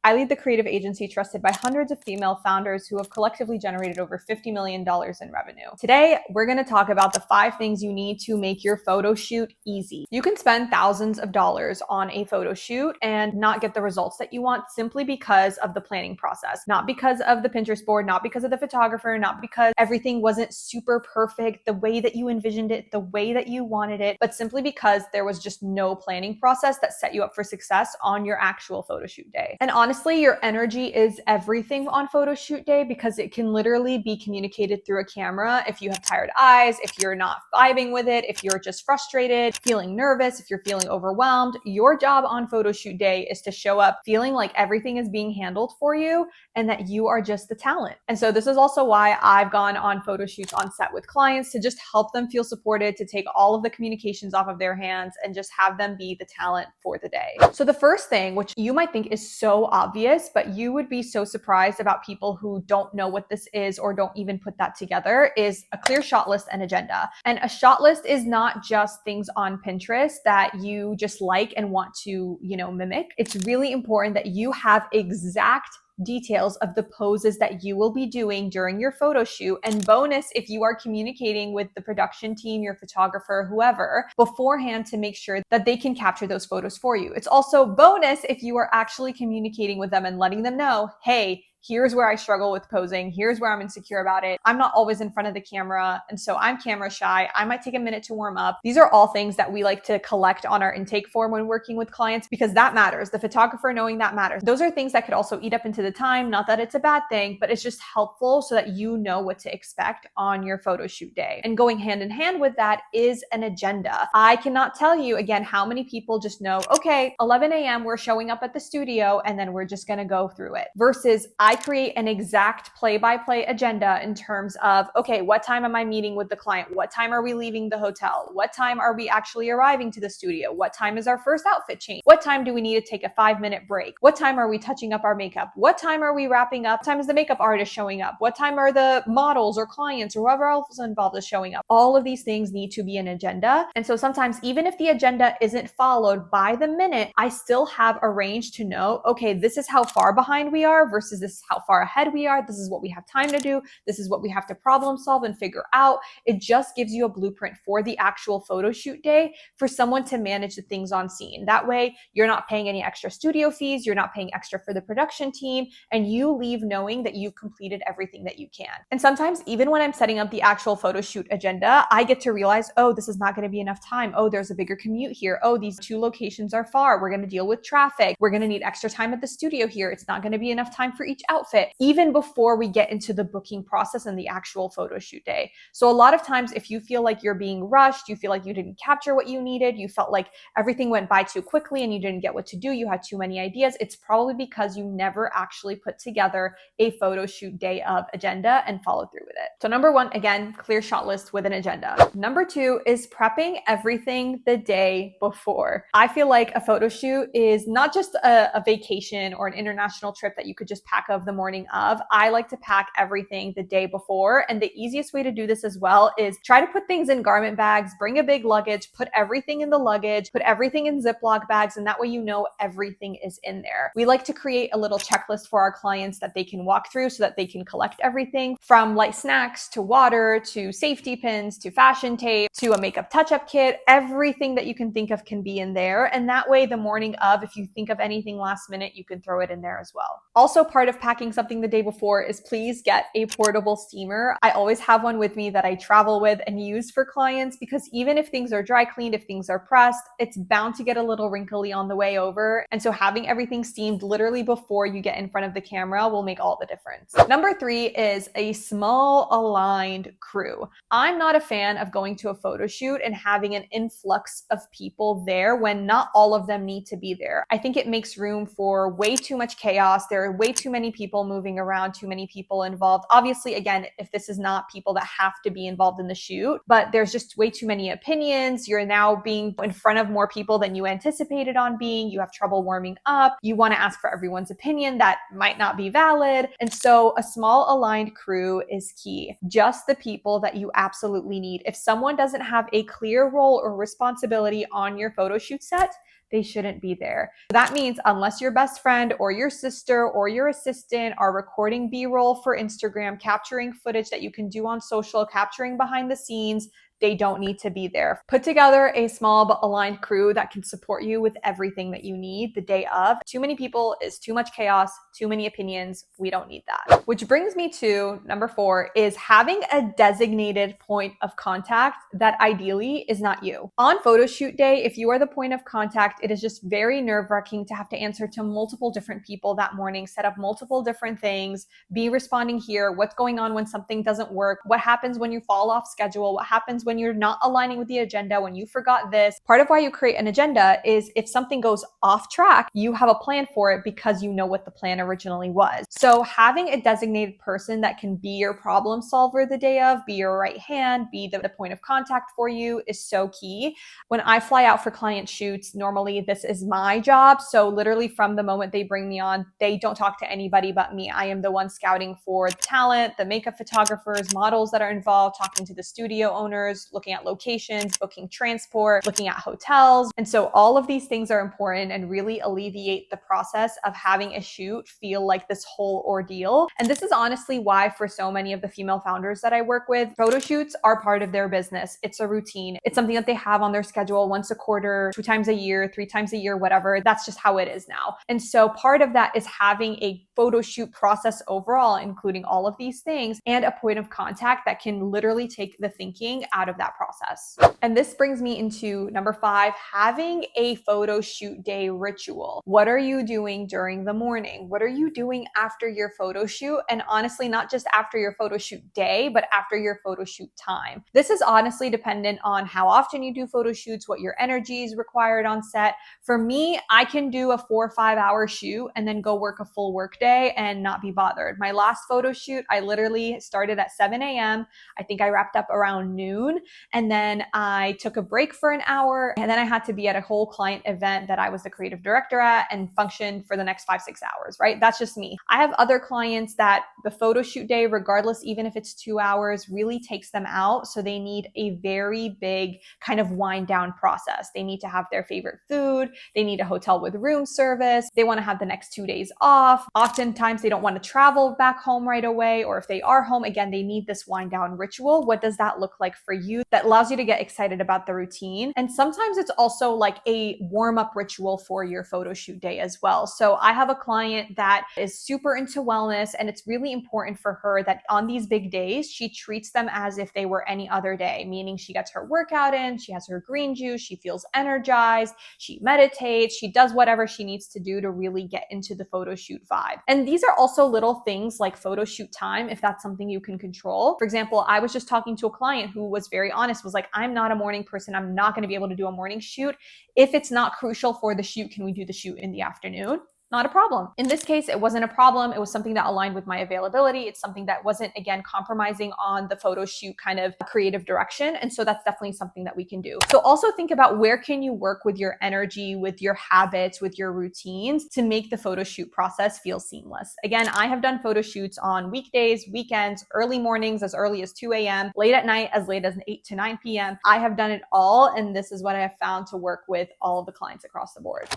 I lead the creative agency trusted by hundreds of female founders who have collectively generated over $50 million in revenue. Today, we're going to talk about the 5 things you need to make your photo shoot easy. You can spend thousands of dollars on a photo shoot and not get the results that you want simply because of the planning process, not because of the Pinterest board, not because of the photographer, not because everything wasn't super perfect the way that you envisioned it, the way that you wanted it, but simply because there was just no planning process that set you up for success on your actual photo shoot day. And honestly, your energy is everything on photo shoot day because it can literally be communicated through a camera. If you have tired eyes, if you're not vibing with it, if you're just frustrated, feeling nervous, if you're feeling overwhelmed, your job on photo shoot day is to show up feeling like everything is being handled for you and that you are just the talent. And so this is also why I've gone on photo shoots on set with clients, to just help them feel supported, to take all of the communications off of their hands and just have them be the talent for the day. So the first thing, which you might think is so obvious, but you would be so surprised about people who don't know what this is or don't even put that together, is a clear shot list and agenda. And a shot list is not just things on Pinterest that you just like and want to, mimic. It's really important that you have exact details of the poses that you will be doing during your photo shoot. And bonus, if you are communicating with the production team, your photographer, whoever, beforehand to make sure that they can capture those photos for you. It's also bonus if you are actually communicating with them and letting them know, hey, here's where I struggle with posing. Here's where I'm insecure about it. I'm not always in front of the camera, and so I'm camera shy. I might take a minute to warm up. These are all things that we like to collect on our intake form when working with clients because that matters. The photographer knowing that matters. Those are things that could also eat up into the time. Not that it's a bad thing, but it's just helpful so that you know what to expect on your photo shoot day. And going hand in hand with that is an agenda. I cannot tell you again how many people just know, okay, 11 a.m. we're showing up at the studio and then we're just going to go through it. Versus I create an exact play-by-play agenda in terms of, okay, what time am I meeting with the client? What time are we leaving the hotel? What time are we actually arriving to the studio? What time is our first outfit change? What time do we need to take a 5-minute break? What time are we touching up our makeup? What time are we wrapping up? What time is the makeup artist showing up? What time are the models or clients or whoever else involved is showing up? All of these things need to be an agenda. And so sometimes even if the agenda isn't followed by the minute, I still have a range to know, okay, this is how far behind we are versus this is how far ahead we are. This is what we have time to do. This is what we have to problem solve and figure out. It just gives you a blueprint for the actual photo shoot day for someone to manage the things on scene. That way, you're not paying any extra studio fees. You're not paying extra for the production team, and you leave knowing that you've completed everything that you can. And sometimes even when I'm setting up the actual photo shoot agenda, I get to realize, oh, this is not going to be enough time. Oh, there's a bigger commute here. Oh, these 2 locations are far. We're going to deal with traffic. We're going to need extra time at the studio here. It's not going to be enough time for each outfit, even before we get into the booking process and the actual photo shoot day. So a lot of times, if you feel like you're being rushed, you feel like you didn't capture what you needed, you felt like everything went by too quickly and you didn't get what to do, you had too many ideas, it's probably because you never actually put together a photo shoot day of agenda and followed through with it. So number 1, again, clear shot list with an agenda. Number 2 is prepping everything the day before. I feel like a photo shoot is not just a vacation or an international trip that you could just pack up the morning of. I like to pack everything the day before. And the easiest way to do this as well is try to put things in garment bags, bring a big luggage, put everything in the luggage, put everything in Ziploc bags, and that way you know everything is in there. We like to create a little checklist for our clients that they can walk through so that they can collect everything from light snacks to water to safety pins to fashion tape to a makeup touch-up kit. Everything that you can think of can be in there. And that way the morning of, if you think of anything last minute, you can throw it in there as well. Also, part of packing something the day before is please get a portable steamer. I always have one with me that I travel with and use for clients because even if things are dry cleaned, if things are pressed, it's bound to get a little wrinkly on the way over. And so having everything steamed literally before you get in front of the camera will make all the difference. Number 3 is a small aligned crew. I'm not a fan of going to a photo shoot and having an influx of people there when not all of them need to be there. I think it makes room for way too much chaos. There are way too many people moving around, too many people involved. Obviously, again, if this is not people that have to be involved in the shoot, but there's just way too many opinions. You're now being in front of more people than you anticipated on being. You have trouble warming up. You want to ask for everyone's opinion that might not be valid. And so a small aligned crew is key. Just the people that you absolutely need. If someone doesn't have a clear role or responsibility on your photo shoot set, they shouldn't be there. That means unless your best friend or your sister or your assistant are recording B-roll for Instagram, capturing footage that you can do on social, capturing behind the scenes, they don't need to be there. Put together a small but aligned crew that can support you with everything that you need the day of. Too many people is too much chaos, too many opinions. We don't need that. Which brings me to number 4 is having a designated point of contact that ideally is not you. On photo shoot day, if you are the point of contact, it is just very nerve-wracking to have to answer to multiple different people that morning, set up multiple different things, be responding here, what's going on when something doesn't work, what happens when you fall off schedule, what happens when you're not aligning with the agenda, when you forgot this. Part of why you create an agenda is if something goes off track, you have a plan for it because you know what the plan originally was. So having a designated person that can be your problem solver the day of, be your right hand, be the point of contact for you is so key. When I fly out for client shoots, normally this is my job. So literally from the moment they bring me on, they don't talk to anybody but me. I am the one scouting for the talent, the makeup photographers, models that are involved, talking to the studio owners, looking at locations, booking transport, looking at hotels. And so all of these things are important and really alleviate the process of having a shoot feel like this whole ordeal. And this is honestly why for so many of the female founders that I work with, photo shoots are part of their business. It's a routine. It's something that they have on their schedule once a quarter, 2 times a year, 3 times a year, whatever. That's just how it is now. And so part of that is having a photo shoot process overall, including all of these things, and a point of contact that can literally take the thinking out of that process. And this brings me into number 5, having a photo shoot day ritual. What are you doing during the morning? What are you doing after your photo shoot? And honestly, not just after your photo shoot day, but after your photo shoot time. This is honestly dependent on how often you do photo shoots, what your energy is required on set. For me, I can do a 4 or 5 hour shoot and then go work a full work day and not be bothered. My last photo shoot, I literally started at 7 a.m. I think I wrapped up around noon. And then I took a break for an hour. And then I had to be at a whole client event that I was the creative director at and function for the next 5-6 hours, right? That's just me. I have other clients that the photo shoot day, regardless, even if it's 2 hours, really takes them out. So they need a very big kind of wind down process. They need to have their favorite food. They need a hotel with room service. They want to have the next 2 days off. Oftentimes they don't want to travel back home right away. Or if they are home, again, they need this wind down ritual. What does that look like for you that allows you to get excited about the routine? And sometimes it's also like a warm up ritual for your photo shoot day as well. So I have a client that is super into wellness, and it's really important for her that on these big days, she treats them as if they were any other day, meaning she gets her workout in, she has her green juice, she feels energized, she meditates, she does whatever she needs to do to really get into the photo shoot vibe. And these are also little things like photo shoot time, if that's something you can control. For example, I was just talking to a client who was very honest, was like, I'm not a morning person. I'm not going to be able to do a morning shoot. If it's not crucial for the shoot, can we do the shoot in the afternoon? Not a problem. In this case, it wasn't a problem. It was something that aligned with my availability. It's something that wasn't, again, compromising on the photo shoot kind of creative direction. And so that's definitely something that we can do. So also think about where can you work with your energy, with your habits, with your routines to make the photo shoot process feel seamless. Again, I have done photo shoots on weekdays, weekends, early mornings as early as 2 a.m., late at night as late as 8 to 9 p.m. I have done it all. And this is what I have found to work with all of the clients across the board.